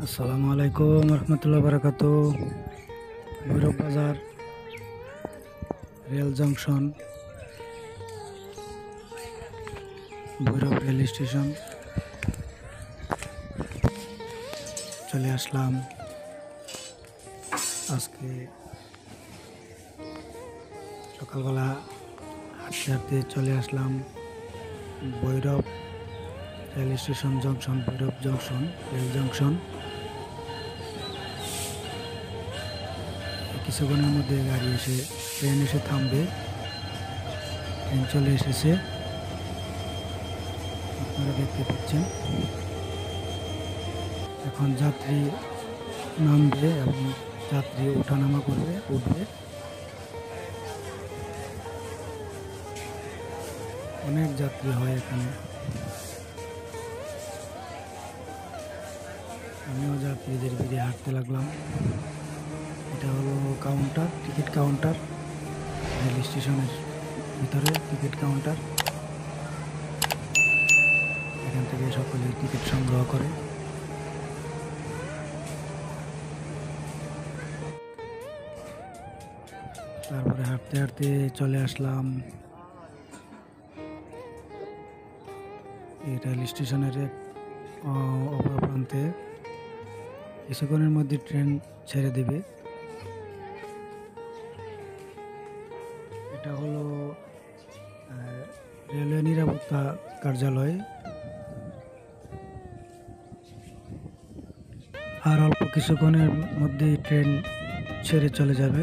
আসসালামু আলাইকুম রহমতুল্লাহ বারাকাতু। Bhairab Bazar rail junction, Bhairab rail station চলে আসলাম। আজকে সকালবেলা হাঁটতে হাঁটতে চলে আসলাম Bhairab rail station junction, Bhairab junction rail junction. কিছুক্ষণের মধ্যে ট্রেন এসে থামবে। ট্রেন চলে এসেছে, আপনারা দেখতে পাচ্ছেন। এখন যাত্রী নামবে এবং যাত্রী ওঠানামা উঠবে। অনেক যাত্রী হয় এখানে। আমিও যাত্রীদের ভিড়ে হাঁটতে লাগলাম। এটা হলো কাউন্টার, টিকিট কাউন্টার, রেল স্টেশনের ভিতরে টিকিট কাউন্টার। এখান থেকে সকলে টিকিট সংগ্রহ করে। তারপরে হাঁটতে হাঁটতে চলে আসলাম এই রেল স্টেশনের অপর প্রান্তে। কিছুক্ষণের মধ্যে ট্রেন ছেড়ে দেবে। এটা হলো রেলওয়ে নিরাপত্তা কার্যালয়। আর অল্প কিছুক্ষণের মধ্যেই ট্রেন ছেড়ে চলে যাবে।